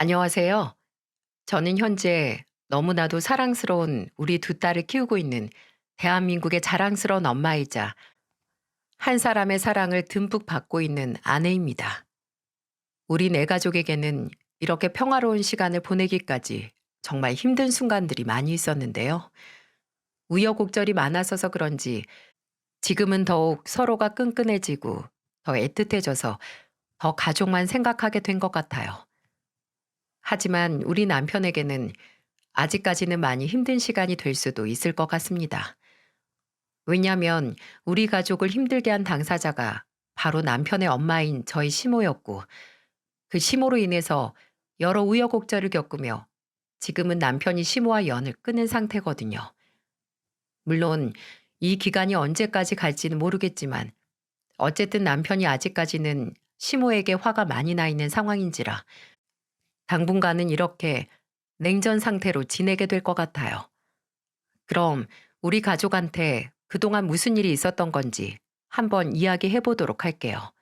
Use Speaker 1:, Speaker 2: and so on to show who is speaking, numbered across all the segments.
Speaker 1: 안녕하세요. 저는 현재 너무나도 사랑스러운 우리 두 딸을 키우고 있는 대한민국의 자랑스러운 엄마이자 한 사람의 사랑을 듬뿍 받고 있는 아내입니다. 우리 네 가족에게는 이렇게 평화로운 시간을 보내기까지 정말 힘든 순간들이 많이 있었는데요. 우여곡절이 많아서서 그런지 지금은 더욱 서로가 끈끈해지고 더 애틋해져서 더 가족만 생각하게 된 것 같아요. 하지만 우리 남편에게는 아직까지는 많이 힘든 시간이 될 수도 있을 것 같습니다. 왜냐하면 우리 가족을 힘들게 한 당사자가 바로 남편의 엄마인 저희 시모였고, 그 시모로 인해서 여러 우여곡절을 겪으며 지금은 남편이 시모와 연을 끊은 상태거든요. 물론 이 기간이 언제까지 갈지는 모르겠지만 어쨌든 남편이 아직까지는 시모에게 화가 많이 나 있는 상황인지라 당분간은 이렇게 냉전 상태로 지내게 될 것 같아요. 그럼 우리 가족한테 그동안 무슨 일이 있었던 건지 한번 이야기해 보도록 할게요.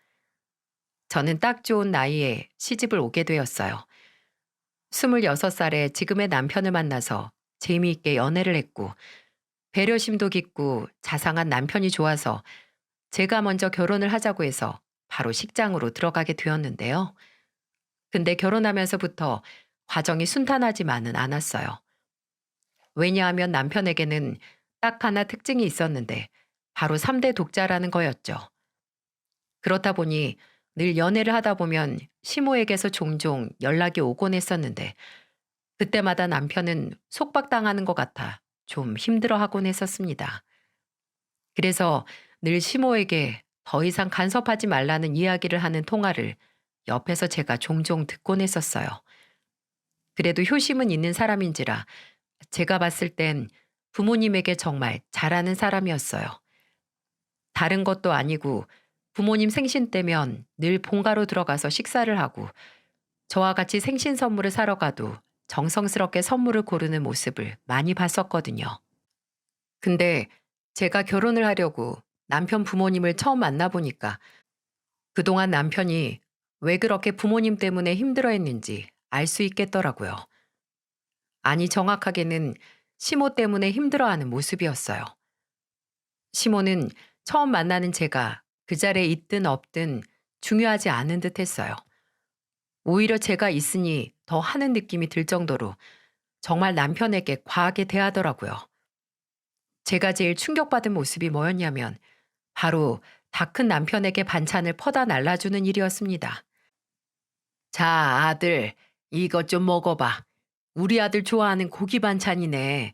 Speaker 1: 저는 딱 좋은 나이에 시집을 오게 되었어요. 26살에 지금의 남편을 만나서 재미있게 연애를 했고, 배려심도 깊고 자상한 남편이 좋아서 제가 먼저 결혼을 하자고 해서 바로 식장으로 들어가게 되었는데요. 근데 결혼하면서부터 과정이 순탄하지만은 않았어요. 왜냐하면 남편에게는 딱 하나 특징이 있었는데 바로 3대 독자라는 거였죠. 그렇다 보니 늘 연애를 하다 보면 시모에게서 종종 연락이 오곤 했었는데 그때마다 남편은 속박당하는 것 같아 좀 힘들어하곤 했었습니다. 그래서 늘 시모에게 더 이상 간섭하지 말라는 이야기를 하는 통화를 옆에서 제가 종종 듣곤 했었어요. 그래도 효심은 있는 사람인지라 제가 봤을 땐 부모님에게 정말 잘하는 사람이었어요. 다른 것도 아니고 부모님 생신 때면 늘 본가로 들어가서 식사를 하고 저와 같이 생신 선물을 사러 가도 정성스럽게 선물을 고르는 모습을 많이 봤었거든요. 근데 제가 결혼을 하려고 남편 부모님을 처음 만나보니까 그동안 남편이 왜 그렇게 부모님 때문에 힘들어 했는지 알 수 있겠더라고요. 아니, 정확하게는 시모 때문에 힘들어하는 모습이었어요. 시모는 처음 만나는 제가 그 자리에 있든 없든 중요하지 않은 듯 했어요. 오히려 제가 있으니 더 하는 느낌이 들 정도로 정말 남편에게 과하게 대하더라고요. 제가 제일 충격받은 모습이 뭐였냐면 바로 다 큰 남편에게 반찬을 퍼다 날라주는 일이었습니다. 자, 아들, 이것 좀 먹어봐. 우리 아들 좋아하는 고기 반찬이네.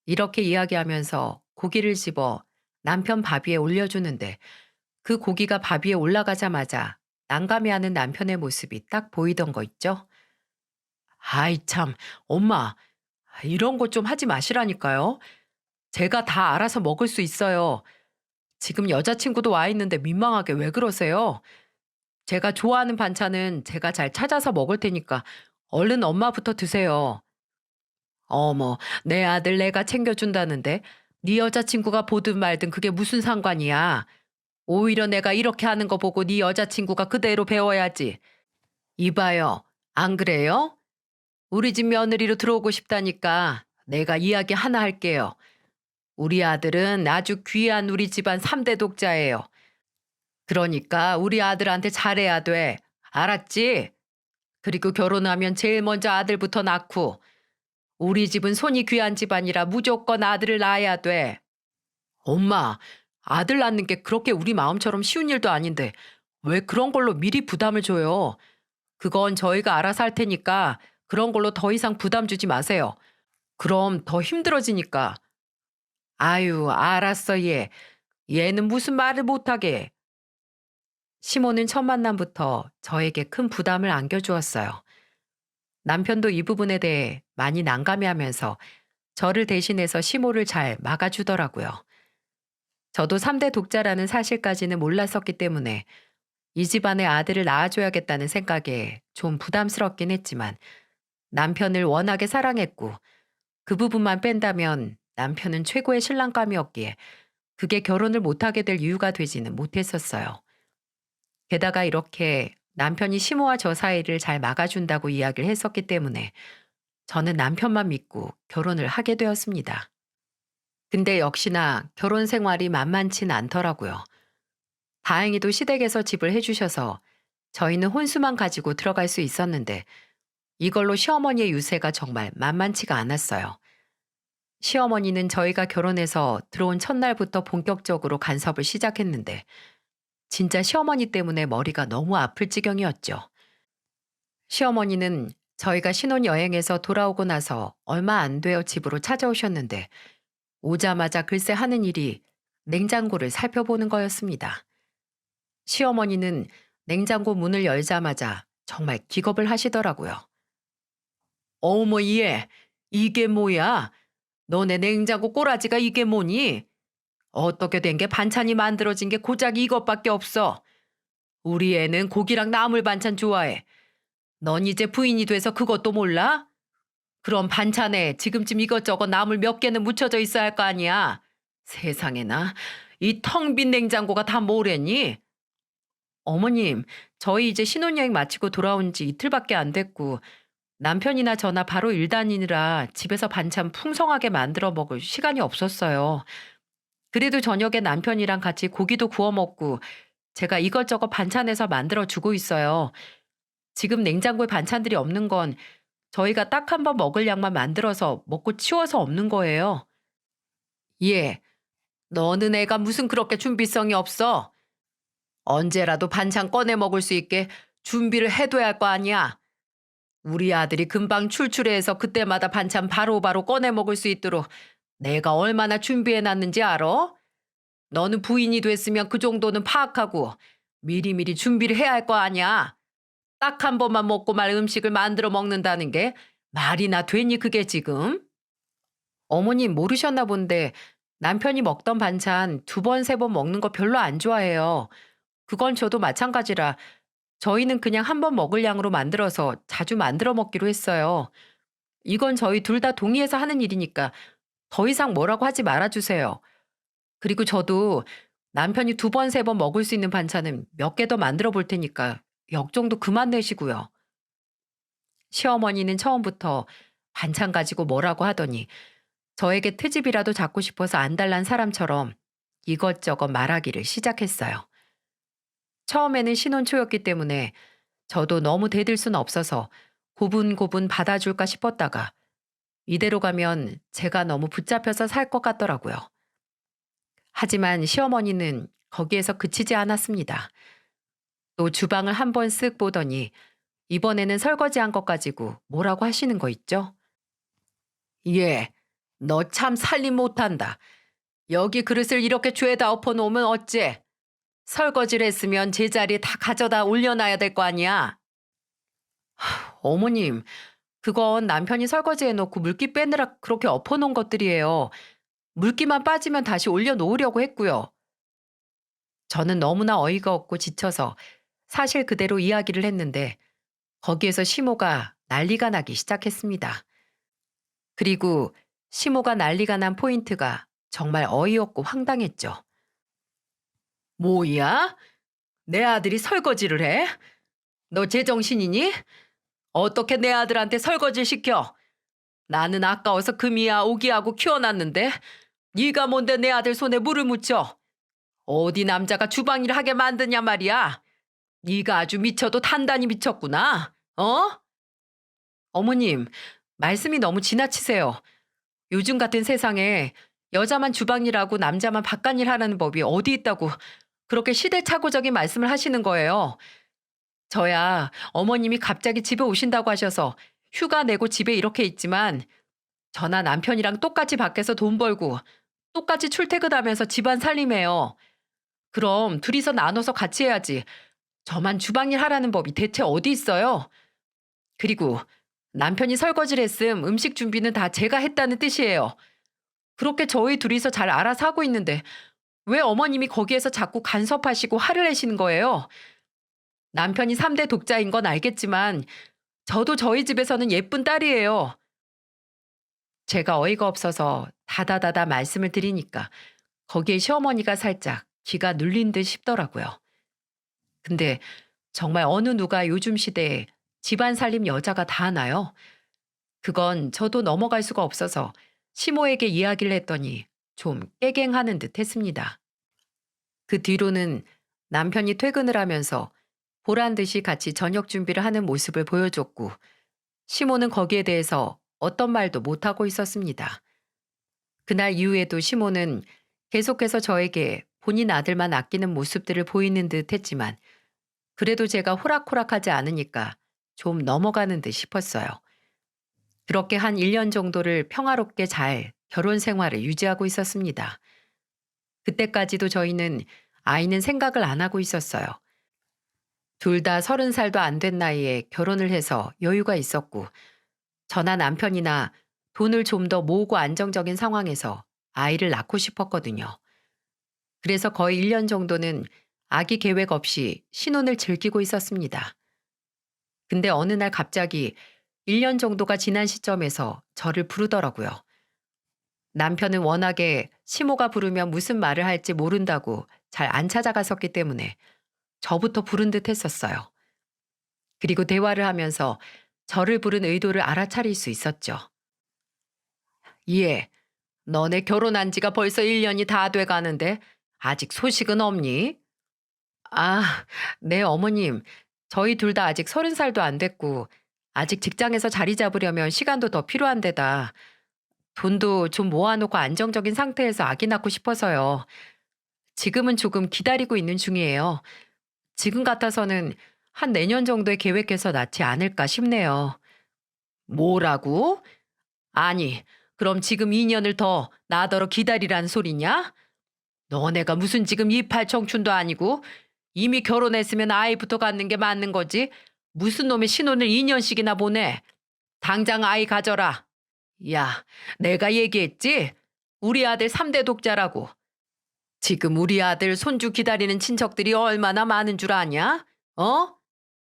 Speaker 1: 이렇게 이야기하면서 고기를 집어 남편 밥 위에 올려주는데 그 고기가 밥 위에 올라가자마자 난감해하는 남편의 모습이 딱 보이던 거 있죠? 아이 참, 엄마, 이런 거 좀 하지 마시라니까요. 제가 다 알아서 먹을 수 있어요. 지금 여자친구도 와 있는데 민망하게 왜 그러세요? 제가 좋아하는 반찬은 제가 잘 찾아서 먹을 테니까 얼른 엄마부터 드세요. 어머, 내 아들 내가 챙겨준다는데 네 여자친구가 보든 말든 그게 무슨 상관이야. 오히려 내가 이렇게 하는 거 보고 네 여자친구가 그대로 배워야지. 이봐요. 안 그래요? 우리 집 며느리로 들어오고 싶다니까 내가 이야기 하나 할게요. 우리 아들은 아주 귀한 우리 집안 3대 독자예요. 그러니까 우리 아들한테 잘해야 돼. 알았지? 그리고 결혼하면 제일 먼저 아들부터 낳고 우리 집은 손이 귀한 집안이라 무조건 아들을 낳아야 돼. 엄마, 아들 낳는 게 그렇게 우리 마음처럼 쉬운 일도 아닌데 왜 그런 걸로 미리 부담을 줘요? 그건 저희가 알아서 할 테니까 그런 걸로 더 이상 부담 주지 마세요. 그럼 더 힘들어지니까. 아유, 알았어, 얘. 얘는 무슨 말을 못하게. 시모는 첫 만남부터 저에게 큰 부담을 안겨주었어요. 남편도 이 부분에 대해 많이 난감해하면서 저를 대신해서 시모를 잘 막아주더라고요. 저도 3대 독자라는 사실까지는 몰랐었기 때문에 이 집안의 아들을 낳아줘야겠다는 생각에 좀 부담스럽긴 했지만 남편을 워낙에 사랑했고 그 부분만 뺀다면 남편은 최고의 신랑감이었기에 그게 결혼을 못하게 될 이유가 되지는 못했었어요. 게다가 이렇게 남편이 시모와 저 사이를 잘 막아준다고 이야기를 했었기 때문에 저는 남편만 믿고 결혼을 하게 되었습니다. 근데 역시나 결혼 생활이 만만치 않더라고요. 다행히도 시댁에서 집을 해주셔서 저희는 혼수만 가지고 들어갈 수 있었는데 이걸로 시어머니의 유세가 정말 만만치가 않았어요. 시어머니는 저희가 결혼해서 들어온 첫날부터 본격적으로 간섭을 시작했는데 진짜 시어머니 때문에 머리가 너무 아플 지경이었죠. 시어머니는 저희가 신혼여행에서 돌아오고 나서 얼마 안 되어 집으로 찾아오셨는데 오자마자 글쎄 하는 일이 냉장고를 살펴보는 거였습니다. 시어머니는 냉장고 문을 열자마자 정말 기겁을 하시더라고요. 어머 얘, 이게 뭐야? 너네 냉장고 꼬라지가 이게 뭐니? 어떻게 된 게 반찬이 만들어진 게 고작 이것밖에 없어. 우리 애는 고기랑 나물 반찬 좋아해. 넌 이제 부인이 돼서 그것도 몰라? 그럼 반찬에 지금쯤 이것저것 나물 몇 개는 묻혀져 있어야 할 거 아니야. 세상에나 이 텅 빈 냉장고가 다 뭐랬니? 어머님, 저희 이제 신혼여행 마치고 돌아온 지 이틀밖에 안 됐고 남편이나 저나 바로 일 다니느라 집에서 반찬 풍성하게 만들어 먹을 시간이 없었어요. 그래도 저녁에 남편이랑 같이 고기도 구워 먹고 제가 이것저것 반찬해서 만들어 주고 있어요. 지금 냉장고에 반찬들이 없는 건 저희가 딱 한 번 먹을 양만 만들어서 먹고 치워서 없는 거예요. 예, 너는 애가 무슨 그렇게 준비성이 없어? 언제라도 반찬 꺼내 먹을 수 있게 준비를 해둬야 할 거 아니야. 우리 아들이 금방 출출해서 그때마다 반찬 바로바로 꺼내 먹을 수 있도록 내가 얼마나 준비해 놨는지 알아? 너는 부인이 됐으면 그 정도는 파악하고 미리미리 준비를 해야 할 거 아니야. 딱 한 번만 먹고 말 음식을 만들어 먹는다는 게 말이나 되니 그게 지금? 어머님 모르셨나 본데 남편이 먹던 반찬 두 번, 세 번 먹는 거 별로 안 좋아해요. 그건 저도 마찬가지라 저희는 그냥 한 번 먹을 양으로 만들어서 자주 만들어 먹기로 했어요. 이건 저희 둘 다 동의해서 하는 일이니까 더 이상 뭐라고 하지 말아주세요. 그리고 저도 남편이 두 번, 세 번 먹을 수 있는 반찬은 몇 개 더 만들어 볼 테니까 역정도 그만 내시고요. 시어머니는 처음부터 반찬 가지고 뭐라고 하더니 저에게 트집이라도 잡고 싶어서 안달난 사람처럼 이것저것 말하기를 시작했어요. 처음에는 신혼 초였기 때문에 저도 너무 대들 순 없어서 고분고분 받아줄까 싶었다가 이대로 가면 제가 너무 붙잡혀서 살 것 같더라고요. 하지만 시어머니는 거기에서 그치지 않았습니다. 또 주방을 한번 쓱 보더니 이번에는 설거지한 것 가지고 뭐라고 하시는 거 있죠? 예, 너 참 살림 못한다. 여기 그릇을 이렇게 죄다 엎어놓으면 어째? 설거지를 했으면 제자리에 다 가져다 올려놔야 될 거 아니야. 어머님, 그건 남편이 설거지해놓고 물기 빼느라 그렇게 엎어놓은 것들이에요. 물기만 빠지면 다시 올려놓으려고 했고요. 저는 너무나 어이가 없고 지쳐서 사실 그대로 이야기를 했는데 거기에서 시모가 난리가 나기 시작했습니다. 그리고 시모가 난리가 난 포인트가 정말 어이없고 황당했죠. 뭐야? 내 아들이 설거지를 해? 너 제정신이니? 어떻게 내 아들한테 설거지를 시켜? 나는 아까워서 금이야 오기하고 키워놨는데 네가 뭔데 내 아들 손에 물을 묻혀? 어디 남자가 주방일 하게 만드냐 말이야. 네가 아주 미쳐도 단단히 미쳤구나. 어? 어머님, 말씀이 너무 지나치세요. 요즘 같은 세상에 여자만 주방일하고 남자만 바깥일 하라는 법이 어디 있다고 그렇게 시대착오적인 말씀을 하시는 거예요. 저야 어머님이 갑자기 집에 오신다고 하셔서 휴가 내고 집에 이렇게 있지만 저나 남편이랑 똑같이 밖에서 돈 벌고 똑같이 출퇴근하면서 집안 살림해요. 그럼 둘이서 나눠서 같이 해야지. 저만 주방일 하라는 법이 대체 어디 있어요? 그리고 남편이 설거지를 했음 음식 준비는 다 제가 했다는 뜻이에요. 그렇게 저희 둘이서 잘 알아서 하고 있는데 왜 어머님이 거기에서 자꾸 간섭하시고 화를 내시는 거예요? 남편이 3대 독자인 건 알겠지만 저도 저희 집에서는 예쁜 딸이에요. 제가 어이가 없어서 다다다다 말씀을 드리니까 거기에 시어머니가 살짝 귀가 눌린 듯 싶더라고요. 근데 정말 어느 누가 요즘 시대에 집안 살림 여자가 다 하나요? 그건 저도 넘어갈 수가 없어서 시모에게 이야기를 했더니 좀 깨갱하는 듯 했습니다. 그 뒤로는 남편이 퇴근을 하면서 보란 듯이 같이 저녁 준비를 하는 모습을 보여줬고, 시모는 거기에 대해서 어떤 말도 못하고 있었습니다. 그날 이후에도 시모는 계속해서 저에게 본인 아들만 아끼는 모습들을 보이는 듯 했지만, 그래도 제가 호락호락하지 않으니까 좀 넘어가는 듯 싶었어요. 그렇게 한 1년 정도를 평화롭게 잘 결혼 생활을 유지하고 있었습니다. 그때까지도 저희는 아이는 생각을 안 하고 있었어요. 둘 다 30살도 안 된 나이에 결혼을 해서 여유가 있었고, 저나 남편이나 돈을 좀 더 모으고 안정적인 상황에서 아이를 낳고 싶었거든요. 그래서 거의 1년 정도는 아기 계획 없이 신혼을 즐기고 있었습니다. 근데 어느 날 갑자기 1년 정도가 지난 시점에서 저를 부르더라고요. 남편은 워낙에 시모가 부르면 무슨 말을 할지 모른다고 잘 안 찾아갔었기 때문에 저부터 부른 듯 했었어요. 그리고 대화를 하면서 저를 부른 의도를 알아차릴 수 있었죠. 예, 너네 결혼한 지가 벌써 1년이 다 돼 가는데 아직 소식은 없니? 아, 네, 어머님. 저희 둘 다 아직 30살도 안 됐고, 아직 직장에서 자리 잡으려면 시간도 더 필요한 데다, 돈도 좀 모아놓고 안정적인 상태에서 아기 낳고 싶어서요. 지금은 조금 기다리고 있는 중이에요. 지금 같아서는 한 내년 정도에 계획해서 낳지 않을까 싶네요. 뭐라고? 아니, 그럼 지금 2년을 더 나더러 기다리란 소리냐? 너네가 무슨 지금 이팔 청춘도 아니고 이미 결혼했으면 아이부터 갖는 게 맞는 거지. 무슨 놈의 신혼을 2년씩이나 보내. 당장 아이 가져라. 야, 내가 얘기했지? 우리 아들 3대 독자라고. 지금 우리 아들 손주 기다리는 친척들이 얼마나 많은 줄 아냐? 어?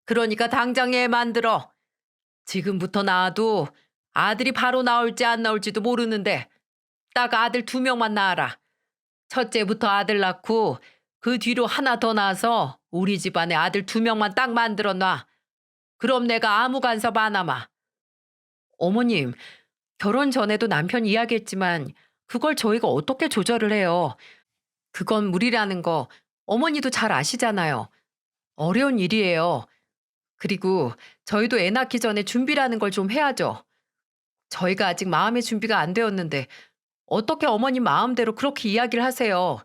Speaker 1: 그러니까 당장 애 만들어. 지금부터 낳아도 아들이 바로 나올지 안 나올지도 모르는데 딱 아들 2명만 낳아라. 첫째부터 아들 낳고 그 뒤로 하나 더 낳아서 우리 집안에 아들 2명만 딱 만들어 놔. 그럼 내가 아무 간섭 안 하마. 어머님, 결혼 전에도 남편이 이야기했지만 그걸 저희가 어떻게 조절을 해요. 그건 무리라는 거 어머니도 잘 아시잖아요. 어려운 일이에요. 그리고 저희도 애 낳기 전에 준비라는 걸 좀 해야죠. 저희가 아직 마음의 준비가 안 되었는데 어떻게 어머님 마음대로 그렇게 이야기를 하세요.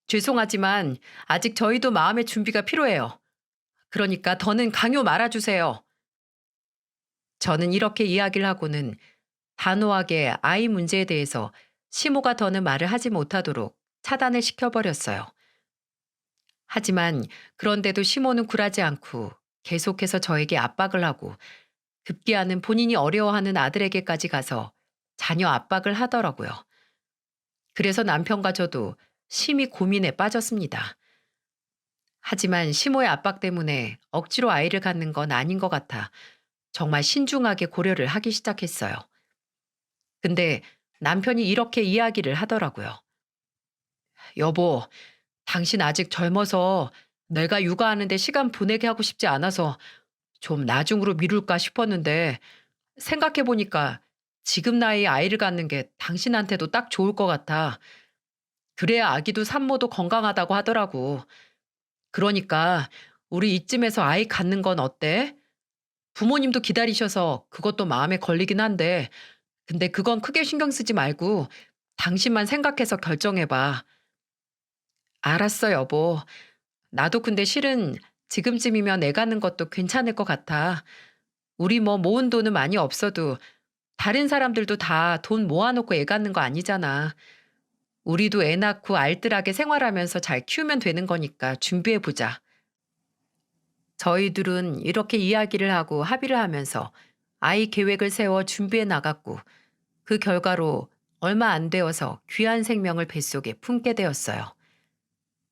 Speaker 1: 죄송하지만 아직 저희도 마음의 준비가 필요해요. 그러니까 더는 강요 말아주세요. 저는 이렇게 이야기를 하고는 단호하게 아이 문제에 대해서 시모가 더는 말을 하지 못하도록 차단을 시켜버렸어요. 하지만 그런데도 시모는 굴하지 않고 계속해서 저에게 압박을 하고, 급기야는 본인이 어려워하는 아들에게까지 가서 자녀 압박을 하더라고요. 그래서 남편과 저도 심히 고민에 빠졌습니다. 하지만 시모의 압박 때문에 억지로 아이를 갖는 건 아닌 것 같아 정말 신중하게 고려를 하기 시작했어요. 근데 남편이 이렇게 이야기를 하더라고요. 여보, 당신 아직 젊어서 내가 육아하는데 시간 보내게 하고 싶지 않아서 좀 나중으로 미룰까 싶었는데, 생각해보니까 지금 나이에 아이를 갖는 게 당신한테도 딱 좋을 것 같아. 그래야 아기도 산모도 건강하다고 하더라고. 그러니까 우리 이쯤에서 아이 갖는 건 어때? 부모님도 기다리셔서 그것도 마음에 걸리긴 한데, 근데 그건 크게 신경 쓰지 말고 당신만 생각해서 결정해봐. 알았어, 여보. 나도 근데 실은 지금쯤이면 애 갖는 것도 괜찮을 것 같아. 우리 뭐 모은 돈은 많이 없어도 다른 사람들도 다 돈 모아놓고 애 갖는 거 아니잖아. 우리도 애 낳고 알뜰하게 생활하면서 잘 키우면 되는 거니까 준비해보자. 저희들은 이렇게 이야기를 하고 합의를 하면서 아이 계획을 세워 준비해 나갔고, 그 결과로 얼마 안 되어서 귀한 생명을 뱃속에 품게 되었어요.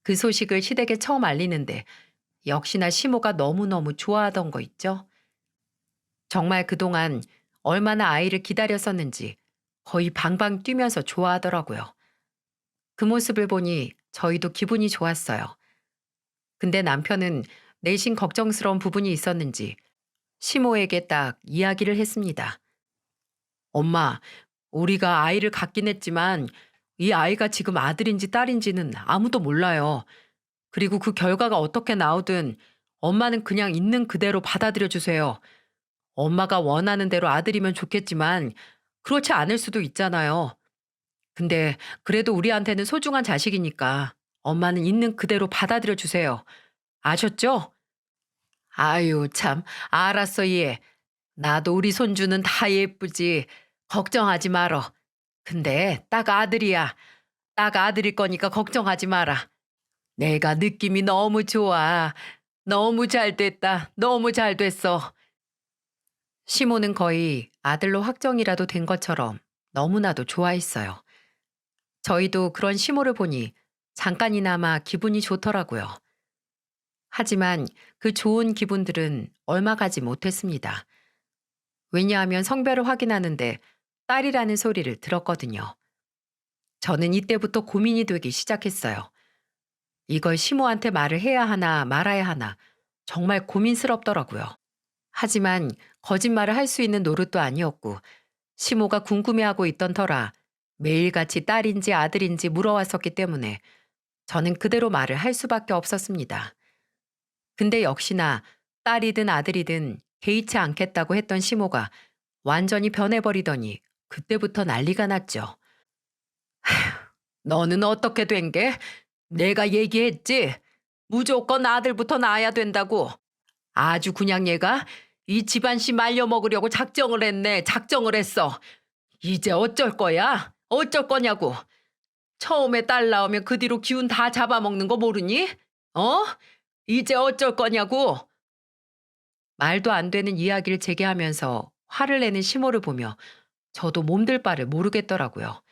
Speaker 1: 그 소식을 시댁에 처음 알리는데 역시나 시모가 너무너무 좋아하던 거 있죠? 정말 그동안 얼마나 아이를 기다렸었는지 거의 방방 뛰면서 좋아하더라고요. 그 모습을 보니 저희도 기분이 좋았어요. 근데 남편은 내심 걱정스러운 부분이 있었는지 시모에게 딱 이야기를 했습니다. 엄마, 우리가 아이를 갖긴 했지만 이 아이가 지금 아들인지 딸인지는 아무도 몰라요. 그리고 그 결과가 어떻게 나오든 엄마는 그냥 있는 그대로 받아들여 주세요. 엄마가 원하는 대로 아들이면 좋겠지만 그렇지 않을 수도 있잖아요. 근데 그래도 우리한테는 소중한 자식이니까 엄마는 있는 그대로 받아들여 주세요. 아셨죠? 아유, 참. 알았어, 얘. 나도 우리 손주는 다 예쁘지. 걱정하지 말어. 근데 딱 아들이야. 딱 아들일 거니까 걱정하지 마라. 내가 느낌이 너무 좋아. 너무 잘 됐다. 너무 잘 됐어. 시모는 거의 아들로 확정이라도 된 것처럼 너무나도 좋아했어요. 저희도 그런 시모를 보니 잠깐이나마 기분이 좋더라고요. 하지만 그 좋은 기분들은 얼마 가지 못했습니다. 왜냐하면 성별을 확인하는데 딸이라는 소리를 들었거든요. 저는 이때부터 고민이 되기 시작했어요. 이걸 시모한테 말을 해야 하나 말아야 하나 정말 고민스럽더라고요. 하지만 거짓말을 할 수 있는 노릇도 아니었고 시모가 궁금해하고 있던 터라 매일같이 딸인지 아들인지 물어왔었기 때문에 저는 그대로 말을 할 수밖에 없었습니다. 근데 역시나 딸이든 아들이든 개의치 않겠다고 했던 시모가 완전히 변해버리더니 그때부터 난리가 났죠. 너는 어떻게 된 게? 내가 얘기했지. 무조건 아들부터 낳아야 된다고. 아주 그냥 얘가 이 집안씨 말려먹으려고 작정을 했네. 작정을 했어. 이제 어쩔 거야? 어쩔 거냐고. 처음에 딸 낳으면 그 뒤로 기운 다 잡아먹는 거 모르니? 어? 이제 어쩔 거냐고. 말도 안 되는 이야기를 재개하면서 화를 내는 시모를 보며 저도 몸둘 바를 모르겠더라고요.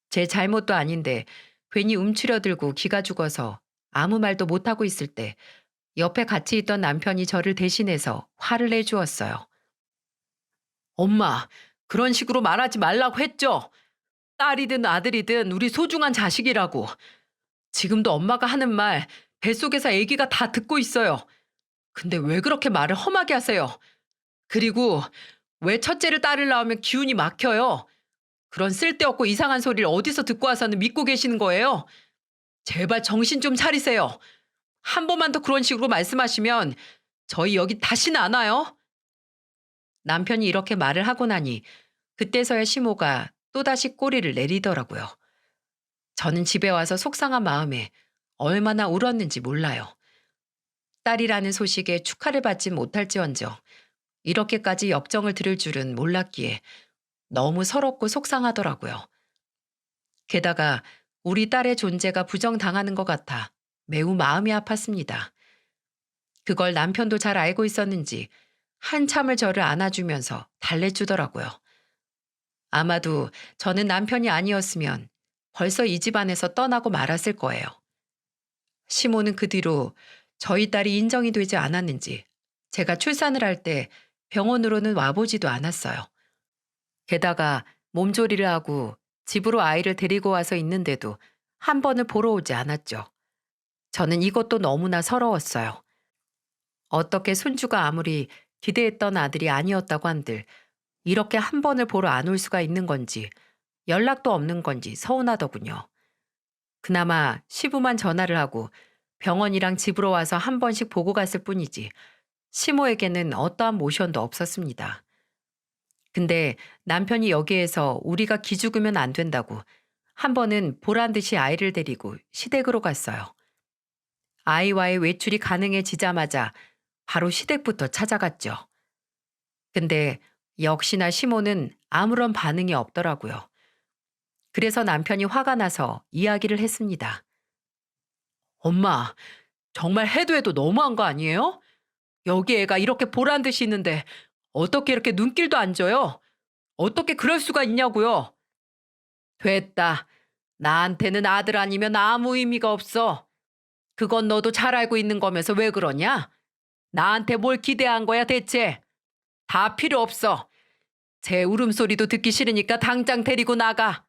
Speaker 1: 제 잘못도 아닌데 괜히 움츠려들고 기가 죽어서 아무 말도 못하고 있을 때 옆에 같이 있던 남편이 저를 대신해서 화를 내주었어요. 엄마, 그런 식으로 말하지 말라고 했죠? 딸이든 아들이든 우리 소중한 자식이라고. 지금도 엄마가 하는 말 뱃속에서 아기가 다 듣고 있어요. 근데 왜 그렇게 말을 험하게 하세요? 그리고 왜 첫째를 딸을 낳으면 기운이 막혀요? 그런 쓸데없고 이상한 소리를 어디서 듣고 와서는 믿고 계시는 거예요? 제발 정신 좀 차리세요. 한 번만 더 그런 식으로 말씀하시면 저희 여기 다시는 안 와요. 남편이 이렇게 말을 하고 나니 그때서야 시모가 또다시 꼬리를 내리더라고요. 저는 집에 와서 속상한 마음에 얼마나 울었는지 몰라요. 딸이라는 소식에 축하를 받지 못할지언정 이렇게까지 역정을 들을 줄은 몰랐기에 너무 서럽고 속상하더라고요. 게다가 우리 딸의 존재가 부정당하는 것 같아 매우 마음이 아팠습니다. 그걸 남편도 잘 알고 있었는지 한참을 저를 안아주면서 달래주더라고요. 아마도 저는 남편이 아니었으면 벌써 이 집안에서 떠나고 말았을 거예요. 시모는 그 뒤로 저희 딸이 인정이 되지 않았는지 제가 출산을 할 때 병원으로는 와보지도 않았어요. 게다가 몸조리를 하고 집으로 아이를 데리고 와서 있는데도 한 번을 보러 오지 않았죠. 저는 이것도 너무나 서러웠어요. 어떻게 손주가 아무리 기대했던 아들이 아니었다고 한들 이렇게 한 번을 보러 안 올 수가 있는 건지 연락도 없는 건지 서운하더군요. 그나마 시부만 전화를 하고 병원이랑 집으로 와서 한 번씩 보고 갔을 뿐이지 시모에게는 어떠한 모션도 없었습니다. 근데 남편이 여기에서 우리가 기죽으면 안 된다고 한 번은 보란 듯이 아이를 데리고 시댁으로 갔어요. 아이와의 외출이 가능해지자마자 바로 시댁부터 찾아갔죠. 근데 역시나 시모는 아무런 반응이 없더라고요. 그래서 남편이 화가 나서 이야기를 했습니다. 엄마, 정말 해도 해도 너무한 거 아니에요? 여기 애가 이렇게 보란 듯이 있는데 어떻게 이렇게 눈길도 안 줘요? 어떻게 그럴 수가 있냐고요? 됐다. 나한테는 아들 아니면 아무 의미가 없어. 그건 너도 잘 알고 있는 거면서 왜 그러냐? 나한테 뭘 기대한 거야 대체? 다 필요 없어. 제 울음소리도 듣기 싫으니까 당장 데리고 나가.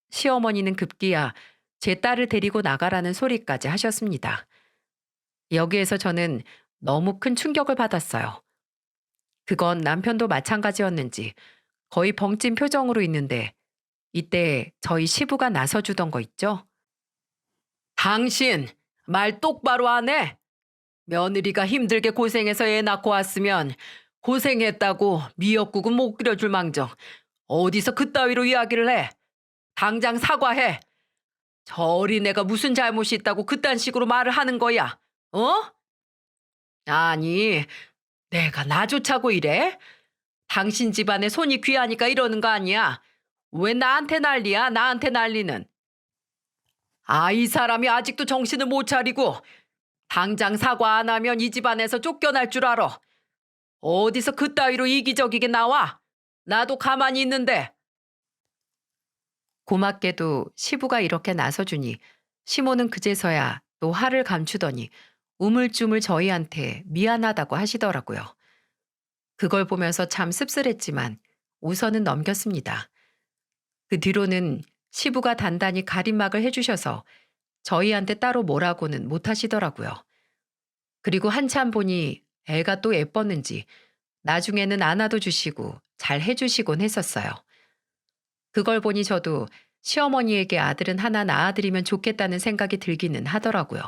Speaker 1: 시어머니는 급기야 제 딸을 데리고 나가라는 소리까지 하셨습니다. 여기에서 저는 너무 큰 충격을 받았어요. 그건 남편도 마찬가지였는지 거의 벙찐 표정으로 있는데 이때 저희 시부가 나서주던 거 있죠? 당신 말 똑바로 안 해? 며느리가 힘들게 고생해서 애 낳고 왔으면 고생했다고 미역국은 못 끓여줄 망정 어디서 그따위로 이야기를 해? 당장 사과해. 저 어린애가 무슨 잘못이 있다고 그딴 식으로 말을 하는 거야? 어? 아니, 내가 나조차고 이래? 당신 집안에 손이 귀하니까 이러는 거 아니야? 왜 나한테 난리야? 나한테 난리는. 아, 이 사람이 아직도 정신을 못 차리고 당장 사과 안 하면 이 집안에서 쫓겨날 줄 알아. 어디서 그따위로 이기적이게 나와? 나도 가만히 있는데. 고맙게도 시부가 이렇게 나서주니 시모는 그제서야 또 화를 감추더니 우물쭈물 저희한테 미안하다고 하시더라고요. 그걸 보면서 참 씁쓸했지만 우선은 넘겼습니다. 그 뒤로는 시부가 단단히 가림막을 해주셔서 저희한테 따로 뭐라고는 못 하시더라고요. 그리고 한참 보니 애가 또 예뻤는지 나중에는 안아도 주시고 잘 해주시곤 했었어요. 그걸 보니 저도 시어머니에게 아들은 하나 낳아드리면 좋겠다는 생각이 들기는 하더라고요.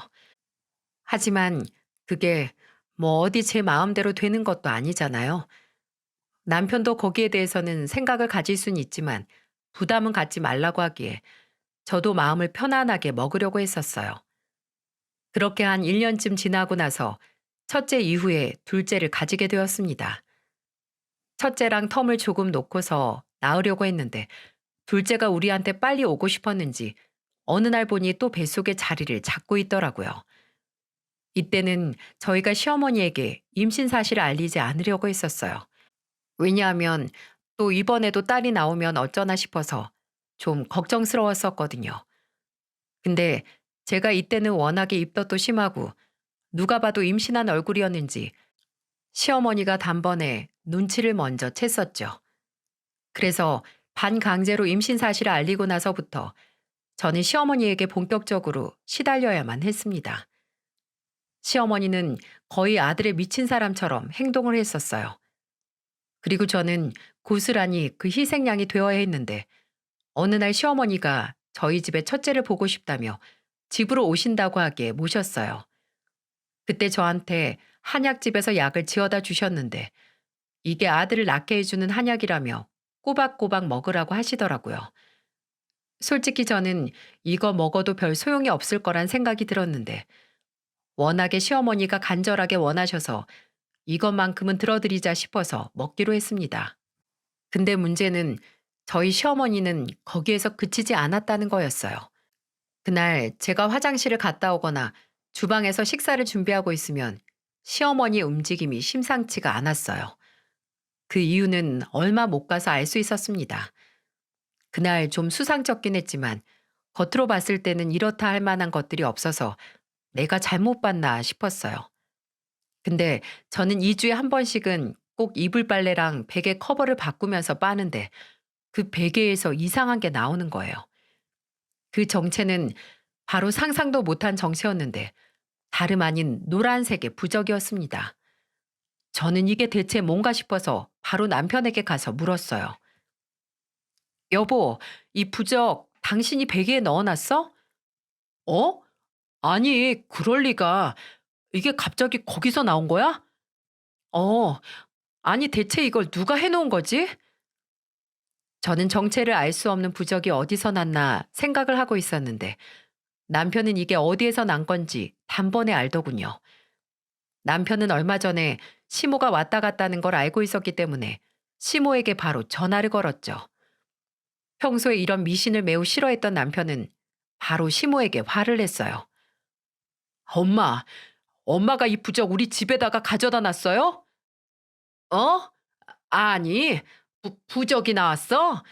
Speaker 1: 하지만 그게 뭐 어디 제 마음대로 되는 것도 아니잖아요. 남편도 거기에 대해서는 생각을 가질 수는 있지만 부담은 갖지 말라고 하기에 저도 마음을 편안하게 먹으려고 했었어요. 그렇게 한 1년쯤 지나고 나서 첫째 이후에 둘째를 가지게 되었습니다. 첫째랑 텀을 조금 놓고서 낳으려고 했는데 둘째가 우리한테 빨리 오고 싶었는지 어느 날 보니 또 뱃속에 자리를 잡고 있더라고요. 이때는 저희가 시어머니에게 임신 사실을 알리지 않으려고 했었어요. 왜냐하면 또 이번에도 딸이 나오면 어쩌나 싶어서 좀 걱정스러웠었거든요. 근데 제가 이때는 워낙에 입덧도 심하고 누가 봐도 임신한 얼굴이었는지 시어머니가 단번에 눈치를 먼저 챘었죠. 그래서 반강제로 임신 사실을 알리고 나서부터 저는 시어머니에게 본격적으로 시달려야만 했습니다. 시어머니는 거의 아들에 미친 사람처럼 행동을 했었어요. 그리고 저는 고스란히 그 희생양이 되어야 했는데 어느 날 시어머니가 저희 집에 첫째를 보고 싶다며 집으로 오신다고 하기에 모셨어요. 그때 저한테 한약집에서 약을 지어다 주셨는데 이게 아들을 낳게 해주는 한약이라며 꼬박꼬박 먹으라고 하시더라고요. 솔직히 저는 이거 먹어도 별 소용이 없을 거란 생각이 들었는데 워낙에 시어머니가 간절하게 원하셔서 이것만큼은 들어드리자 싶어서 먹기로 했습니다. 근데 문제는 저희 시어머니는 거기에서 그치지 않았다는 거였어요. 그날 제가 화장실을 갔다 오거나 주방에서 식사를 준비하고 있으면 시어머니의 움직임이 심상치가 않았어요. 그 이유는 얼마 못 가서 알 수 있었습니다. 그날 좀 수상쩍긴 했지만 겉으로 봤을 때는 이렇다 할 만한 것들이 없어서 내가 잘못 봤나 싶었어요. 근데 저는 2주에 한 번씩은 꼭 이불 빨래랑 베개 커버를 바꾸면서 빠는데 그 베개에서 이상한 게 나오는 거예요. 그 정체는 바로 상상도 못한 정체였는데 다름 아닌 노란색의 부적이었습니다. 저는 이게 대체 뭔가 싶어서 바로 남편에게 가서 물었어요. 여보, 이 부적 당신이 베개에 넣어놨어? 어? 아니, 그럴 리가. 이게 갑자기 거기서 나온 거야? 어, 아니 대체 이걸 누가 해놓은 거지? 저는 정체를 알 수 없는 부적이 어디서 났나 생각을 하고 있었는데 남편은 이게 어디에서 난 건지 단번에 알더군요. 남편은 얼마 전에 시모가 왔다 갔다는 걸 알고 있었기 때문에 시모에게 바로 전화를 걸었죠. 평소에 이런 미신을 매우 싫어했던 남편은 바로 시모에게 화를 냈어요. 엄마, 엄마가 이 부적 우리 집에다가 가져다 놨어요? 어? 아니, 부적이 나왔어?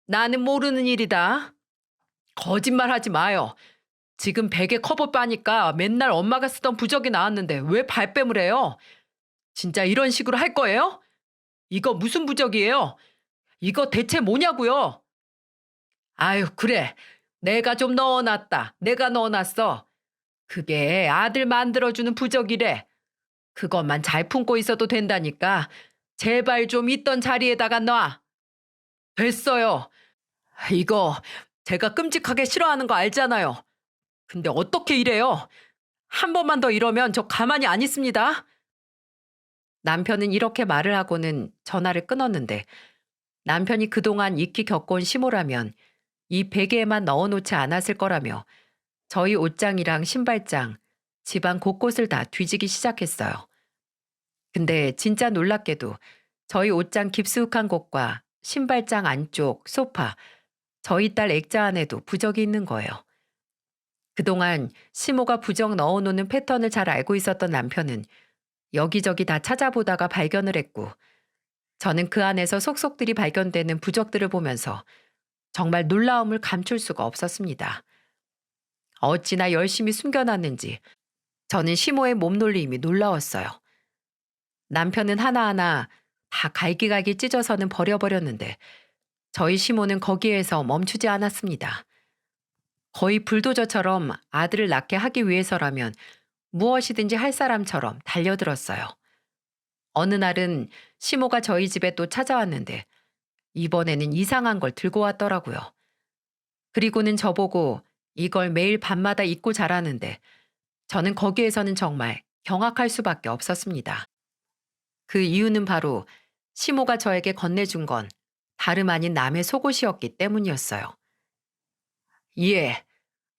Speaker 1: 나는 모르는 일이다. 거짓말 하지 마요. 지금 베개 커버 빠니까 맨날 엄마가 쓰던 부적이 나왔는데 왜 발뺌을 해요? 진짜 이런 식으로 할 거예요? 이거 무슨 부적이에요? 이거 대체 뭐냐고요? 아유, 그래. 내가 좀 넣어놨다. 내가 넣어놨어. 그게 아들 만들어주는 부적이래. 그것만 잘 품고 있어도 된다니까. 제발 좀 있던 자리에다가 놔. 됐어요. 이거 제가 끔찍하게 싫어하는 거 알잖아요. 근데 어떻게 이래요? 한 번만 더 이러면 저 가만히 안 있습니다. 남편은 이렇게 말을 하고는 전화를 끊었는데 남편이 그동안 익히 겪어온 시모라면 이 베개에만 넣어놓지 않았을 거라며 저희 옷장이랑 신발장, 집안 곳곳을 다 뒤지기 시작했어요. 근데 진짜 놀랍게도 저희 옷장 깊숙한 곳과 신발장 안쪽, 소파, 저희 딸 액자 안에도 부적이 있는 거예요. 그동안 시모가 부적 넣어놓는 패턴을 잘 알고 있었던 남편은 여기저기 다 찾아보다가 발견을 했고 저는 그 안에서 속속들이 발견되는 부적들을 보면서 정말 놀라움을 감출 수가 없었습니다. 어찌나 열심히 숨겨놨는지 저는 시모의 몸놀림이 놀라웠어요. 남편은 하나하나 다 갈기갈기 찢어서는 버려버렸는데 저희 시모는 거기에서 멈추지 않았습니다. 거의 불도저처럼 아들을 낳게 하기 위해서라면 무엇이든지 할 사람처럼 달려들었어요. 어느 날은 시모가 저희 집에 또 찾아왔는데 이번에는 이상한 걸 들고 왔더라고요. 그리고는 저보고 이걸 매일 밤마다 입고 자라는데 저는 거기에서는 정말 경악할 수밖에 없었습니다. 그 이유는 바로 시모가 저에게 건네준 건 다름 아닌 남의 속옷이었기 때문이었어요. 예,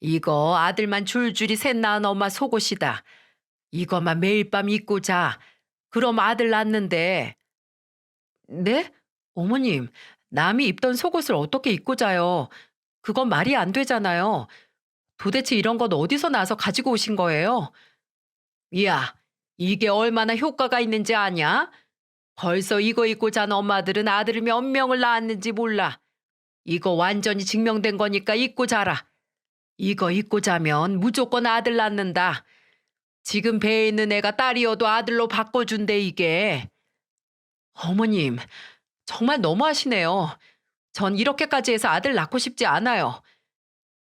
Speaker 1: 이거 아들만 줄줄이 셋 낳은 엄마 속옷이다. 이것만 매일 밤 입고 자. 그럼 아들 낳는데. 네? 어머님, 남이 입던 속옷을 어떻게 입고 자요? 그건 말이 안 되잖아요. 도대체 이런 건 어디서 나서 가지고 오신 거예요? 야, 이게 얼마나 효과가 있는지 아냐? 벌써 이거 입고 잔 엄마들은 아들을 몇 명을 낳았는지 몰라. 이거 완전히 증명된 거니까 입고 자라. 이거 입고 자면 무조건 아들 낳는다. 지금 배에 있는 애가 딸이어도 아들로 바꿔준대 이게. 어머님, 정말 너무하시네요. 전 이렇게까지 해서 아들 낳고 싶지 않아요.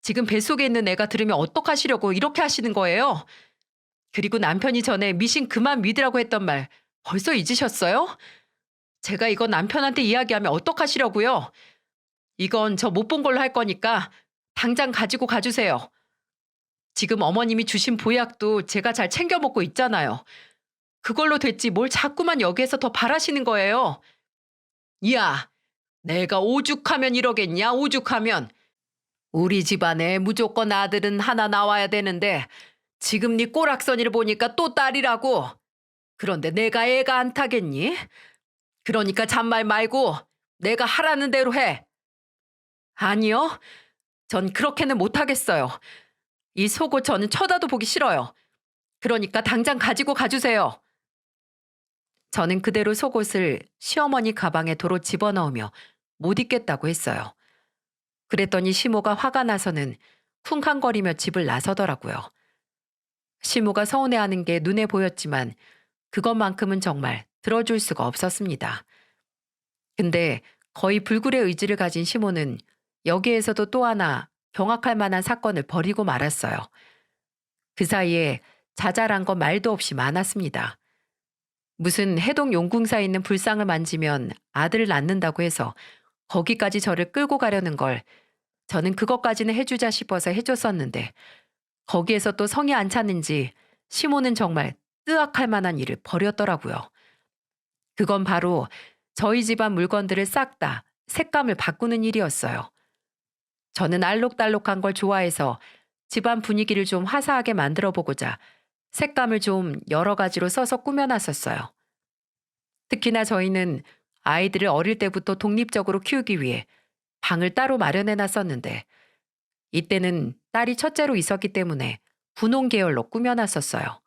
Speaker 1: 지금 뱃속에 있는 애가 들으면 어떡하시려고 이렇게 하시는 거예요? 그리고 남편이 전에 미신 그만 믿으라고 했던 말 벌써 잊으셨어요? 제가 이거 남편한테 이야기하면 어떡하시려고요? 이건 저 못 본 걸로 할 거니까 당장 가지고 가주세요. 지금 어머님이 주신 보약도 제가 잘 챙겨 먹고 있잖아요. 그걸로 됐지 뭘 자꾸만 여기에서 더 바라시는 거예요. 야, 내가 오죽하면 이러겠냐, 오죽하면. 우리 집안에 무조건 아들은 하나 나와야 되는데 지금 네 꼬락서니를 보니까 또 딸이라고. 그런데 내가 애가 안 타겠니? 그러니까 잔말 말고 내가 하라는 대로 해. 아니요. 전 그렇게는 못하겠어요. 이 속옷 저는 쳐다도 보기 싫어요. 그러니까 당장 가지고 가주세요. 저는 그대로 속옷을 시어머니 가방에 도로 집어넣으며 못 입겠다고 했어요. 그랬더니 시모가 화가 나서는 쿵쾅거리며 집을 나서더라고요. 시모가 서운해하는 게 눈에 보였지만 그것만큼은 정말 들어줄 수가 없었습니다. 근데 거의 불굴의 의지를 가진 시모는 여기에서도 또 하나 경악할 만한 사건을 벌이고 말았어요. 그 사이에 자잘한 건 말도 없이 많았습니다. 무슨 해동 용궁사에 있는 불상을 만지면 아들을 낳는다고 해서 거기까지 저를 끌고 가려는 걸 저는 그것까지는 해주자 싶어서 해줬었는데 거기에서 또 성이 안 찼는지 시모는 정말 뜨악할 만한 일을 벌였더라고요. 그건 바로 저희 집안 물건들을 싹 다 색감을 바꾸는 일이었어요. 저는 알록달록한 걸 좋아해서 집안 분위기를 좀 화사하게 만들어 보고자 색감을 좀 여러 가지로 써서 꾸며놨었어요. 특히나 저희는 아이들을 어릴 때부터 독립적으로 키우기 위해 방을 따로 마련해 놨었는데 이때는 딸이 첫째로 있었기 때문에 분홍 계열로 꾸며놨었어요.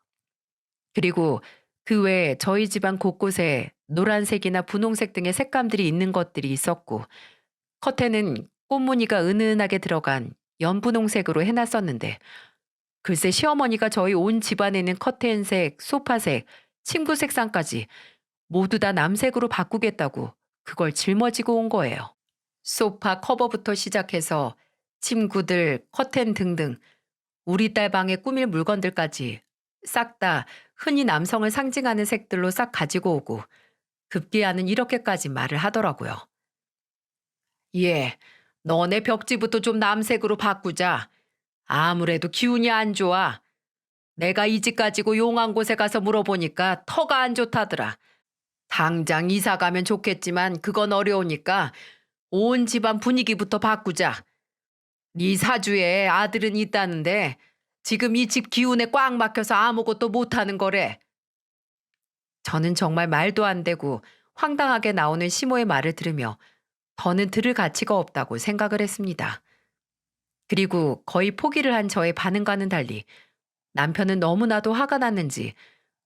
Speaker 1: 그리고 그 외에 저희 집안 곳곳에 노란색이나 분홍색 등의 색감들이 있는 것들이 있었고 커튼은 꽃무늬가 은은하게 들어간 연분홍색으로 해놨었는데 글쎄 시어머니가 저희 온 집안에 있는 커튼색, 소파색, 침구 색상까지 모두 다 남색으로 바꾸겠다고 그걸 짊어지고 온 거예요. 소파 커버부터 시작해서 침구들, 커튼 등등 우리 딸 방에 꾸밀 물건들까지 싹 다 흔히 남성을 상징하는 색들로 싹 가지고 오고 급기야는 이렇게까지 말을 하더라고요. 예, 너네 벽지부터 좀 남색으로 바꾸자. 아무래도 기운이 안 좋아. 내가 이 집 가지고 용한 곳에 가서 물어보니까 터가 안 좋다더라. 당장 이사 가면 좋겠지만 그건 어려우니까 온 집안 분위기부터 바꾸자. 네 사주에 아들은 있다는데 지금 이 집 기운에 꽉 막혀서 아무것도 못하는 거래. 저는 정말 말도 안 되고 황당하게 나오는 시모의 말을 들으며 더는 들을 가치가 없다고 생각을 했습니다. 그리고 거의 포기를 한 저의 반응과는 달리 남편은 너무나도 화가 났는지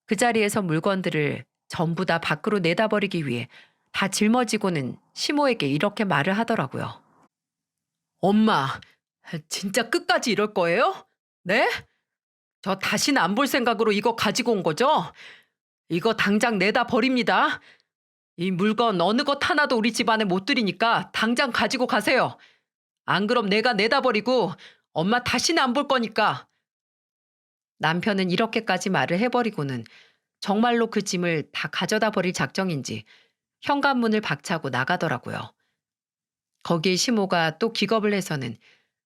Speaker 1: 그 자리에서 물건들을 전부 다 밖으로 내다버리기 위해 다 짊어지고는 시모에게 이렇게 말을 하더라고요. 엄마, 진짜 끝까지 이럴 거예요? 네? 저 다시는 안 볼 생각으로 이거 가지고 온 거죠? 이거 당장 내다 버립니다. 이 물건 어느 것 하나도 우리 집안에 못 들이니까 당장 가지고 가세요. 안 그럼 내가 내다 버리고 엄마 다시는 안 볼 거니까. 남편은 이렇게까지 말을 해버리고는 정말로 그 짐을 다 가져다 버릴 작정인지 현관문을 박차고 나가더라고요. 거기에 시모가 또 기겁을 해서는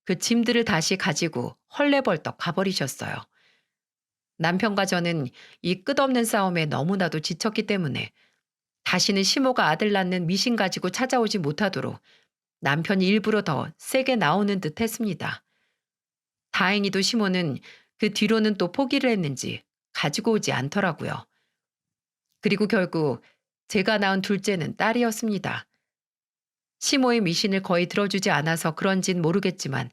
Speaker 1: 그 짐들을 다시 가지고 헐레벌떡 가버리셨어요. 남편과 저는 이 끝없는 싸움에 너무나도 지쳤기 때문에 다시는 시모가 아들 낳는 미신 가지고 찾아오지 못하도록 남편이 일부러 더 세게 나오는 듯 했습니다. 다행히도 시모는 그 뒤로는 또 포기를 했는지 가지고 오지 않더라고요. 그리고 결국 제가 낳은 둘째는 딸이었습니다. 시모의 미신을 거의 들어주지 않아서 그런진 모르겠지만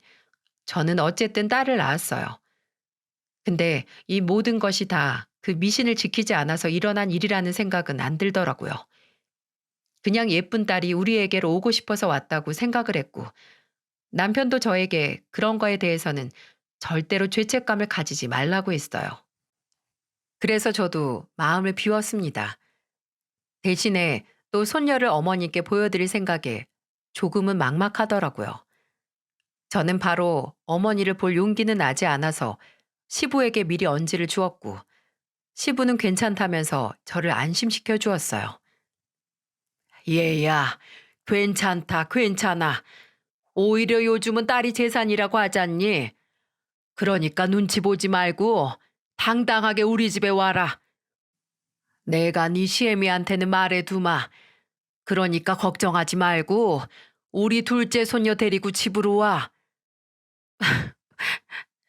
Speaker 1: 저는 어쨌든 딸을 낳았어요. 근데 이 모든 것이 다 그 미신을 지키지 않아서 일어난 일이라는 생각은 안 들더라고요. 그냥 예쁜 딸이 우리에게로 오고 싶어서 왔다고 생각을 했고 남편도 저에게 그런 거에 대해서는 절대로 죄책감을 가지지 말라고 했어요. 그래서 저도 마음을 비웠습니다. 대신에 또 손녀를 어머니께 보여드릴 생각에 조금은 막막하더라고요. 저는 바로 어머니를 볼 용기는 나지 않아서 시부에게 미리 언지를 주었고 시부는 괜찮다면서 저를 안심시켜 주었어요. 얘야, 괜찮다, 괜찮아. 오히려 요즘은 딸이 재산이라고 하잖니. 그러니까 눈치 보지 말고 당당하게 우리 집에 와라. 내가 네 시애미한테는 말해두마. 그러니까 걱정하지 말고 우리 둘째 손녀 데리고 집으로 와.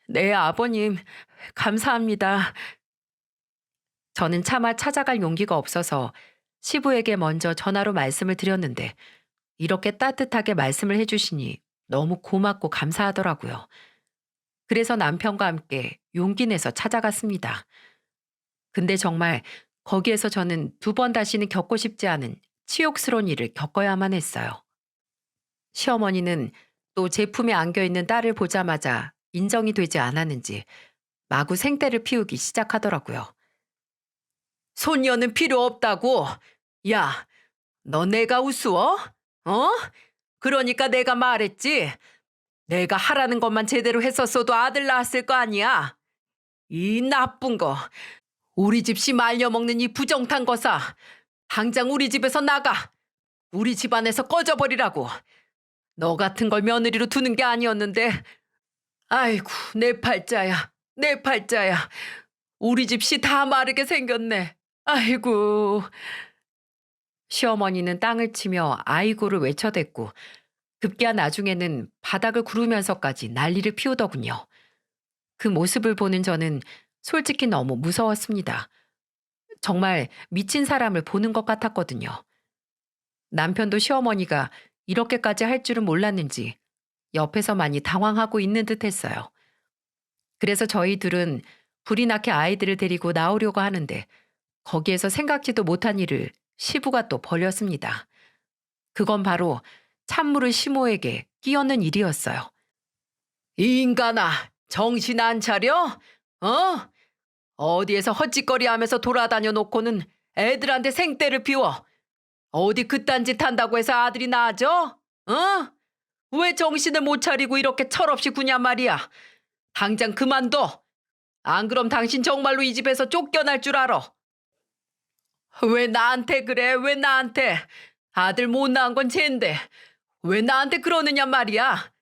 Speaker 1: 네, 아버님. 감사합니다. 저는 차마 찾아갈 용기가 없어서 시부에게 먼저 전화로 말씀을 드렸는데 이렇게 따뜻하게 말씀을 해주시니 너무 고맙고 감사하더라고요. 그래서 남편과 함께 용기 내서 찾아갔습니다. 근데 정말 거기에서 저는 두 번 다시는 겪고 싶지 않은 치욕스러운 일을 겪어야만 했어요. 시어머니는 또 제품에 안겨있는 딸을 보자마자 인정이 되지 않았는지 마구 생떼를 피우기 시작하더라고요. 손녀는 필요 없다고. 야, 너 내가 우스워? 어? 그러니까 내가 말했지. 내가 하라는 것만 제대로 했었어도 아들 낳았을 거 아니야. 이 나쁜 거. 우리 집 씨 말려먹는 이 부정탄 거사. 당장 우리 집에서 나가. 우리 집안에서 꺼져버리라고. 너 같은 걸 며느리로 두는 게 아니었는데. 아이고, 내 팔자야. 내 팔자야. 우리 집 씨 다 마르게 생겼네. 아이고. 시어머니는 땅을 치며 아이고를 외쳐댔고 급기야 나중에는 바닥을 구르면서까지 난리를 피우더군요. 그 모습을 보는 저는 솔직히 너무 무서웠습니다. 정말 미친 사람을 보는 것 같았거든요. 남편도 시어머니가 이렇게까지 할 줄은 몰랐는지 옆에서 많이 당황하고 있는 듯 했어요. 그래서 저희 둘은 불이 나게 아이들을 데리고 나오려고 하는데 거기에서 생각지도 못한 일을 시부가 또 벌였습니다. 그건 바로 찬물을 시모에게 끼얹는 일이었어요. 이 인간아, 정신 안 차려? 어? 어디에서 헛짓거리하면서 돌아다녀 놓고는 애들한테 생떼를 피워. 어디 그딴 짓 한다고 해서 아들이 나아져? 어? 왜 정신을 못 차리고 이렇게 철없이 구냔 말이야. 당장 그만둬. 안 그럼 당신 정말로 이 집에서 쫓겨날 줄 알아. 왜 나한테 그래? 왜 나한테? 아들 못 낳은 건 쟤인데 왜 나한테 그러느냐 말이야.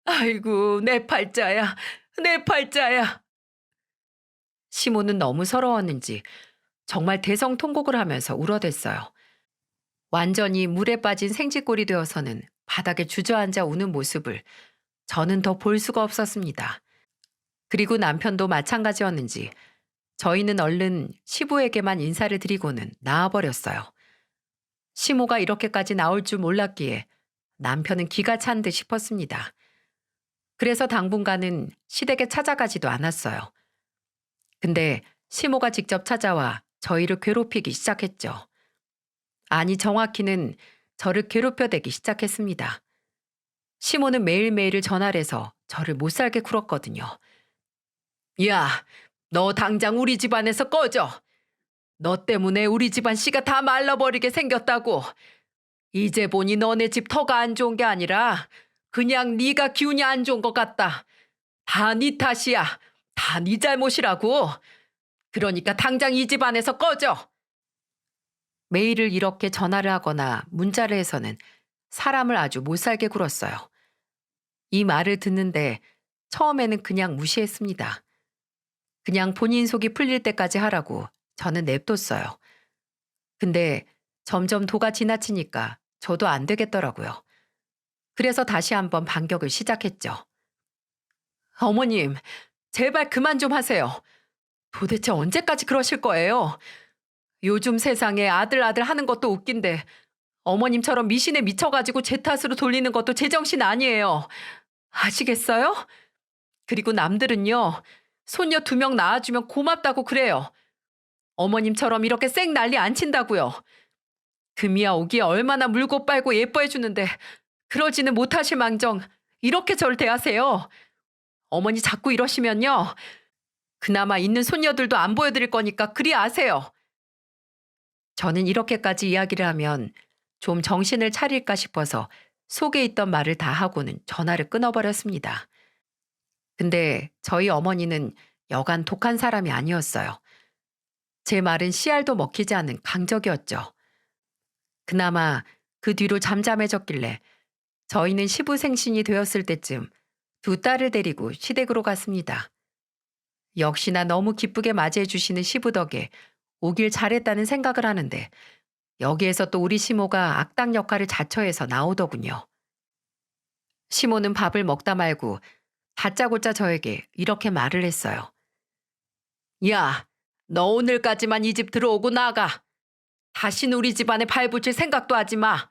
Speaker 1: 아이고 내 팔자야. 내 팔자야. 시모는 너무 서러웠는지 정말 대성통곡을 하면서 울어댔어요. 완전히 물에 빠진 생쥐꼴이 되어서는 바닥에 주저앉아 우는 모습을 저는 더 볼 수가 없었습니다. 그리고 남편도 마찬가지였는지 저희는 얼른 시부에게만 인사를 드리고는 나와버렸어요. 시모가 이렇게까지 나올 줄 몰랐기에 남편은 기가 찬 듯 싶었습니다. 그래서 당분간은 시댁에 찾아가지도 않았어요. 근데 시모가 직접 찾아와 저희를 괴롭히기 시작했죠. 아니 정확히는 저를 괴롭혀대기 시작했습니다. 시모는 매일매일 전화를 해서 저를 못살게 굴었거든요. 야, 너 당장 우리 집안에서 꺼져. 너 때문에 우리 집안 씨가 다 말라버리게 생겼다고. 이제 보니 너네 집 터가 안 좋은 게 아니라 그냥 네가 기운이 안 좋은 것 같다. 다 네 탓이야. 다 네 잘못이라고. 그러니까 당장 이 집안에서 꺼져. 메일을 이렇게 전화를 하거나 문자를 해서는 사람을 아주 못살게 굴었어요. 이 말을 듣는데 처음에는 그냥 무시했습니다. 그냥 본인 속이 풀릴 때까지 하라고 저는 냅뒀어요. 근데 점점 도가 지나치니까 저도 안 되겠더라고요. 그래서 다시 한번 반격을 시작했죠. 어머님, 제발 그만 좀 하세요. 도대체 언제까지 그러실 거예요? 요즘 세상에 아들 하는 것도 웃긴데 어머님처럼 미신에 미쳐가지고 제 탓으로 돌리는 것도 제정신 아니에요. 아시겠어요? 그리고 남들은요, 손녀 2명 낳아주면 고맙다고 그래요. 어머님처럼 이렇게 쌩 난리 안 친다고요. 금이야 오기에 얼마나 물고 빨고 예뻐해주는데 그러지는 못하실 망정 이렇게 절 대하세요. 어머니 자꾸 이러시면요. 그나마 있는 손녀들도 안 보여드릴 거니까 그리 아세요. 저는 이렇게까지 이야기를 하면 좀 정신을 차릴까 싶어서 속에 있던 말을 다 하고는 전화를 끊어버렸습니다. 근데 저희 어머니는 여간 독한 사람이 아니었어요. 제 말은 씨알도 먹히지 않는 강적이었죠. 그나마 그 뒤로 잠잠해졌길래 저희는 시부생신이 되었을 때쯤 2딸을 데리고 시댁으로 갔습니다. 역시나 너무 기쁘게 맞이해 주시는 시부 덕에 오길 잘했다는 생각을 하는데 여기에서 또 우리 시모가 악당 역할을 자처해서 나오더군요. 시모는 밥을 먹다 말고 다짜고짜 저에게 이렇게 말을 했어요. 야, 너 오늘까지만 이 집 들어오고 나가. 다신 우리 집안에 발붙일 생각도 하지 마.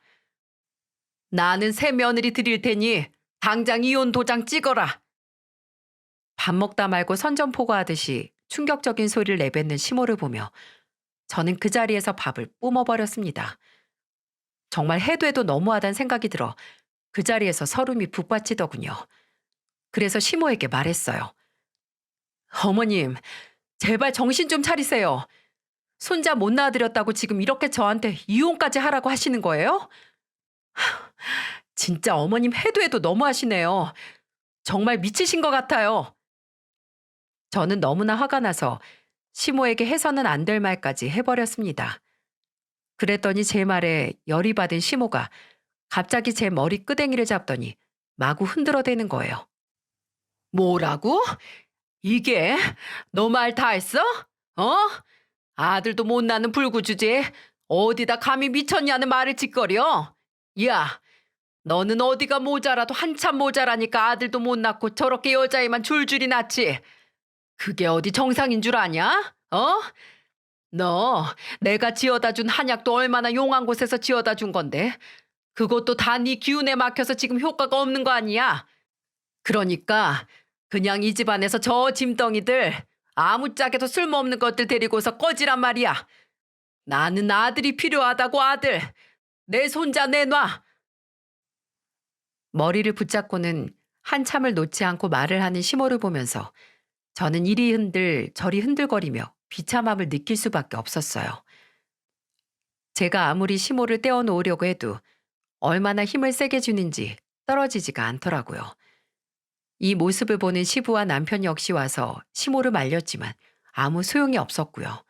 Speaker 1: 나는 새 며느리 드릴 테니 당장 이혼 도장 찍어라. 밥 먹다 말고 선전포고하듯이 충격적인 소리를 내뱉는 시모를 보며 저는 그 자리에서 밥을 뿜어버렸습니다. 정말 해도 해도 너무하다는 생각이 들어 그 자리에서 서름이 북받치더군요. 그래서 시모에게 말했어요. 어머님, 제발 정신 좀 차리세요. 손자 못 낳아드렸다고 지금 이렇게 저한테 이혼까지 하라고 하시는 거예요? 진짜 어머님 해도 해도 너무하시네요. 정말 미치신 것 같아요. 저는 너무나 화가 나서 시모에게 해서는 안 될 말까지 해버렸습니다. 그랬더니 제 말에 열이 받은 시모가 갑자기 제 머리 끄댕이를 잡더니 마구 흔들어대는 거예요. 뭐라고? 이게 너 말 다 했어? 어? 아들도 못 낳는 불구주제에 어디다 감히 미쳤냐는 말을 짓거려? 야, 너는 어디가 모자라도 한참 모자라니까 아들도 못 낳고 저렇게 여자애만 줄줄이 낳지. 그게 어디 정상인 줄 아냐? 어? 너 내가 지어다 준 한약도 얼마나 용한 곳에서 지어다 준 건데 그것도 다 네 기운에 막혀서 지금 효과가 없는 거 아니야? 그러니까 그냥 이 집안에서 저 짐덩이들 아무짝에도 쓸모없는 것들 데리고서 꺼지란 말이야. 나는 아들이 필요하다고 아들. 내 손자 내놔. 머리를 붙잡고는 한참을 놓지 않고 말을 하는 시모를 보면서 저는 이리 흔들 저리 흔들거리며 비참함을 느낄 수밖에 없었어요. 제가 아무리 시모를 떼어놓으려고 해도 얼마나 힘을 세게 주는지 떨어지지가 않더라고요. 이 모습을 보는 시부와 남편 역시 와서 시모를 말렸지만 아무 소용이 없었고요.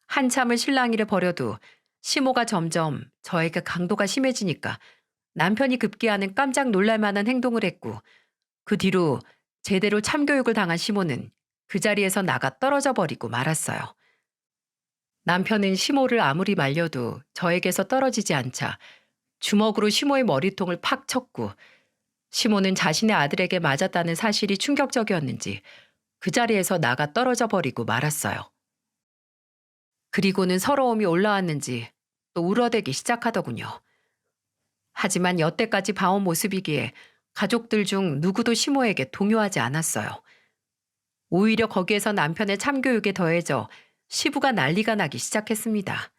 Speaker 1: 한참을 실랑이를 벌여도 시모가 점점 저에게 강도가 심해지니까 남편이 급기야는 깜짝 놀랄 만한 행동을 했고, 그 뒤로 제대로 참교육을 당한 시모는 그 자리에서 나가 떨어져 버리고 말았어요. 남편은 시모를 아무리 말려도 저에게서 떨어지지 않자 주먹으로 시모의 머리통을 팍 쳤고, 시모는 자신의 아들에게 맞았다는 사실이 충격적이었는지 그 자리에서 나가 떨어져 버리고 말았어요. 그리고는 서러움이 올라왔는지 또 울어대기 시작하더군요. 하지만 여태까지 봐온 모습이기에 가족들 중 누구도 시모에게 동요하지 않았어요. 오히려 거기에서 남편의 참교육에 더해져 시부가 난리가 나기 시작했습니다.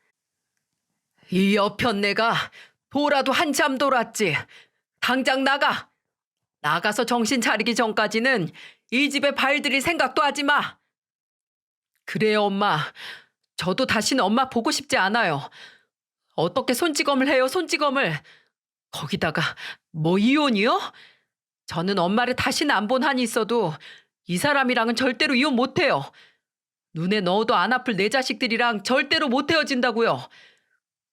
Speaker 1: 이 여편네가 돌아도 한참 돌았지. 당장 나가. 나가서 정신 차리기 전까지는 이 집에 발들일 생각도 하지 마. 그래요, 엄마. 저도 다시는 엄마 보고 싶지 않아요. 어떻게 손찌검을 해요, 손찌검을. 거기다가 뭐 이혼이요? 저는 엄마를 다시는 안 본 한이 있어도 이 사람이랑은 절대로 이혼 못해요. 눈에 넣어도 안 아플 내 자식들이랑 절대로 못 헤어진다고요.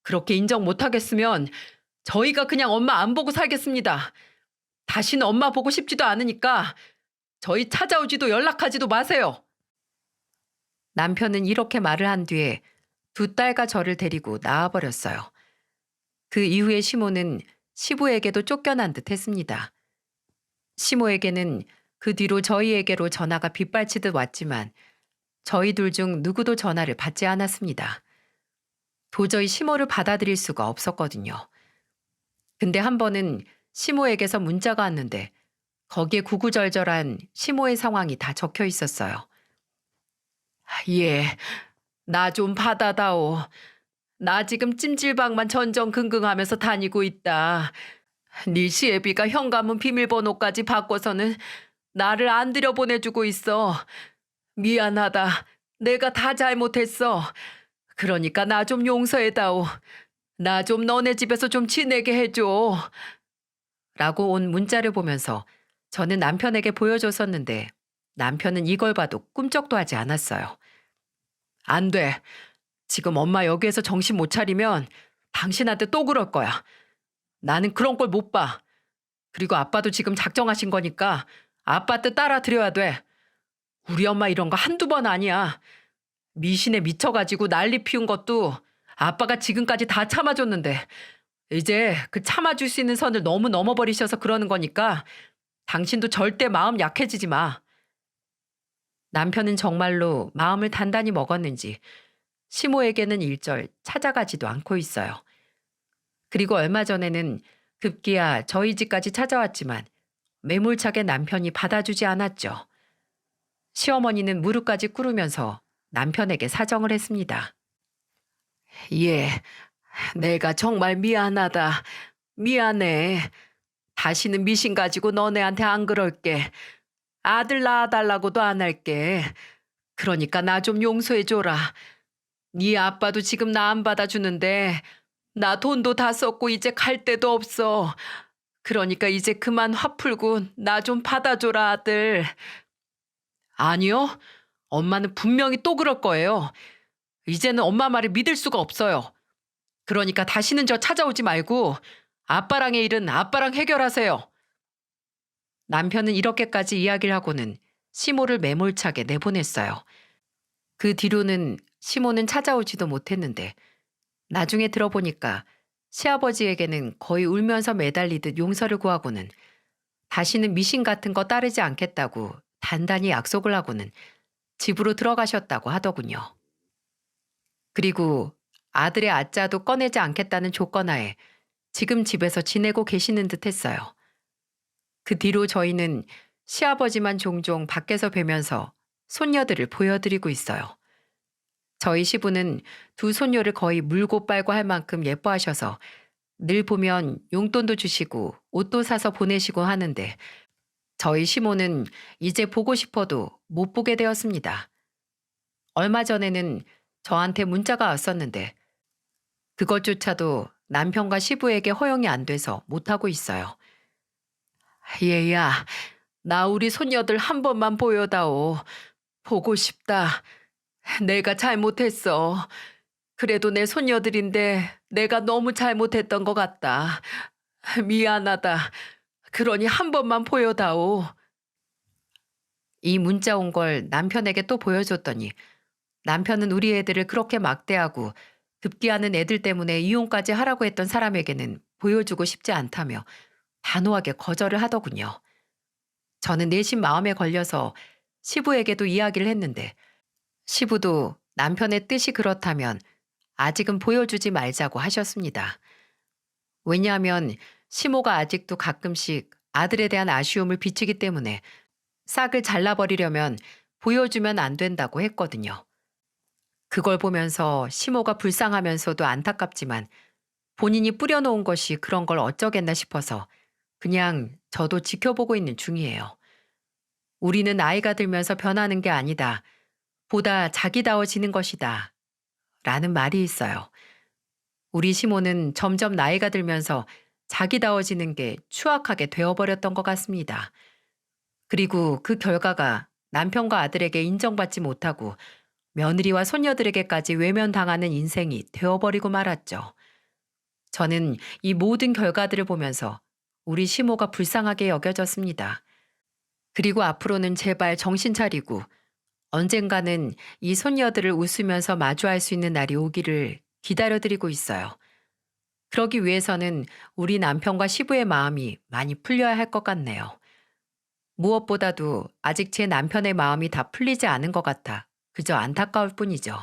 Speaker 1: 그렇게 인정 못하겠으면 저희가 그냥 엄마 안 보고 살겠습니다. 다시는 엄마 보고 싶지도 않으니까 저희 찾아오지도 연락하지도 마세요. 남편은 이렇게 말을 한 뒤에 두 딸과 저를 데리고 나와버렸어요. 그 이후에 시모는 시부에게도 쫓겨난 듯 했습니다. 시모에게는 그 뒤로 저희에게로 전화가 빗발치듯 왔지만 저희 둘 중 누구도 전화를 받지 않았습니다. 도저히 시모를 받아들일 수가 없었거든요. 근데 한 번은 시모에게서 문자가 왔는데 거기에 구구절절한 시모의 상황이 다 적혀 있었어요. 예, 나 좀 받아다오. 나 지금 찜질방만 전전긍긍하면서 다니고 있다. 네 시애비가 현관문 비밀번호까지 바꿔서는 나를 안 들여보내주고 있어. 미안하다. 내가 다 잘못했어. 그러니까 나 좀 용서해다오. 나 좀 너네 집에서 좀 지내게 해줘. 라고 온 문자를 보면서 저는 남편에게 보여줬었는데 남편은 이걸 봐도 꿈쩍도 하지 않았어요. 안 돼. 지금 엄마 여기에서 정신 못 차리면 당신한테 또 그럴 거야. 나는 그런 걸 못 봐. 그리고 아빠도 지금 작정하신 거니까 아빠 뜻 따라 드려야 돼. 우리 엄마 이런 거 한두 번 아니야. 미신에 미쳐가지고 난리 피운 것도 아빠가 지금까지 다 참아줬는데 이제 그 참아줄 수 있는 선을 너무 넘어버리셔서 그러는 거니까 당신도 절대 마음 약해지지 마. 남편은 정말로 마음을 단단히 먹었는지 시모에게는 일절 찾아가지도 않고 있어요. 그리고 얼마 전에는 급기야 저희 집까지 찾아왔지만 매몰차게 남편이 받아주지 않았죠. 시어머니는 무릎까지 꿇으면서 남편에게 사정을 했습니다. 예, 내가 정말 미안하다. 미안해. 다시는 미신 가지고 너네한테 안 그럴게. 아들 낳아달라고도 안 할게. 그러니까 나 좀 용서해줘라. 네 아빠도 지금 나 안 받아주는데 나 돈도 다 썼고 이제 갈 데도 없어. 그러니까 이제 그만 화 풀고 나 좀 받아줘라, 아들. 아니요. 엄마는 분명히 또 그럴 거예요. 이제는 엄마 말을 믿을 수가 없어요. 그러니까 다시는 저 찾아오지 말고 아빠랑의 일은 아빠랑 해결하세요. 남편은 이렇게까지 이야기를 하고는 시모를 매몰차게 내보냈어요. 그 뒤로는 시모는 찾아오지도 못했는데 나중에 들어보니까 시아버지에게는 거의 울면서 매달리듯 용서를 구하고는 다시는 미신 같은 거 따르지 않겠다고 단단히 약속을 하고는 집으로 들어가셨다고 하더군요. 그리고 아들의 아짜도 꺼내지 않겠다는 조건하에 지금 집에서 지내고 계시는 듯 했어요. 그 뒤로 저희는 시아버지만 종종 밖에서 뵈면서 손녀들을 보여드리고 있어요. 저희 시부는 두 손녀를 거의 물고 빨고 할 만큼 예뻐하셔서 늘 보면 용돈도 주시고 옷도 사서 보내시고 하는데 저희 시모는 이제 보고 싶어도 못 보게 되었습니다. 얼마 전에는 저한테 문자가 왔었는데 그것조차도 남편과 시부에게 허용이 안 돼서 못하고 있어요. 얘야, 나 우리 손녀들 한 번만 보여다오. 보고 싶다. 내가 잘못했어. 그래도 내 손녀들인데 내가 너무 잘못했던 것 같다. 미안하다. 그러니 한 번만 보여다오. 이 문자 온 걸 남편에게 또 보여줬더니 남편은 우리 애들을 그렇게 막대하고 급기야는 애들 때문에 이혼까지 하라고 했던 사람에게는 보여주고 싶지 않다며 단호하게 거절을 하더군요. 저는 내심 마음에 걸려서 시부에게도 이야기를 했는데 시부도 남편의 뜻이 그렇다면 아직은 보여주지 말자고 하셨습니다. 왜냐하면 시모가 아직도 가끔씩 아들에 대한 아쉬움을 비치기 때문에 싹을 잘라버리려면 보여주면 안 된다고 했거든요. 그걸 보면서 시모가 불쌍하면서도 안타깝지만 본인이 뿌려놓은 것이 그런 걸 어쩌겠나 싶어서 그냥 저도 지켜보고 있는 중이에요. 우리는 나이가 들면서 변하는 게 아니다. 보다 자기다워지는 것이다. 라는 말이 있어요. 우리 시모는 점점 나이가 들면서 자기다워지는 게 추악하게 되어버렸던 것 같습니다. 그리고 그 결과가 남편과 아들에게 인정받지 못하고 며느리와 손녀들에게까지 외면당하는 인생이 되어버리고 말았죠. 저는 이 모든 결과들을 보면서 우리 시모가 불쌍하게 여겨졌습니다. 그리고 앞으로는 제발 정신 차리고 언젠가는 이 손녀들을 웃으면서 마주할 수 있는 날이 오기를 기다려드리고 있어요. 그러기 위해서는 우리 남편과 시부의 마음이 많이 풀려야 할 것 같네요. 무엇보다도 아직 제 남편의 마음이 다 풀리지 않은 것 같아 그저 안타까울 뿐이죠.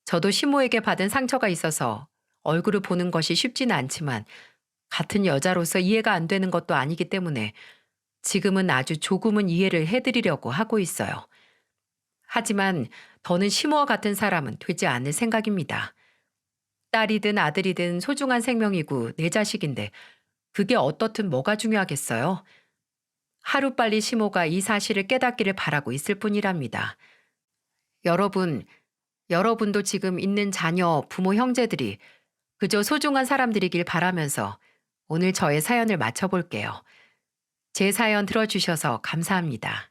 Speaker 1: 저도 시모에게 받은 상처가 있어서 얼굴을 보는 것이 쉽지는 않지만 같은 여자로서 이해가 안 되는 것도 아니기 때문에 지금은 아주 조금은 이해를 해드리려고 하고 있어요. 하지만 더는 시모와 같은 사람은 되지 않을 생각입니다. 딸이든 아들이든 소중한 생명이고 내 자식인데 그게 어떻든 뭐가 중요하겠어요? 하루빨리 시모가 이 사실을 깨닫기를 바라고 있을 뿐이랍니다. 여러분, 여러분도 지금 있는 자녀, 부모, 형제들이 그저 소중한 사람들이길 바라면서 오늘 저의 사연을 마쳐볼게요. 제 사연 들어주셔서 감사합니다.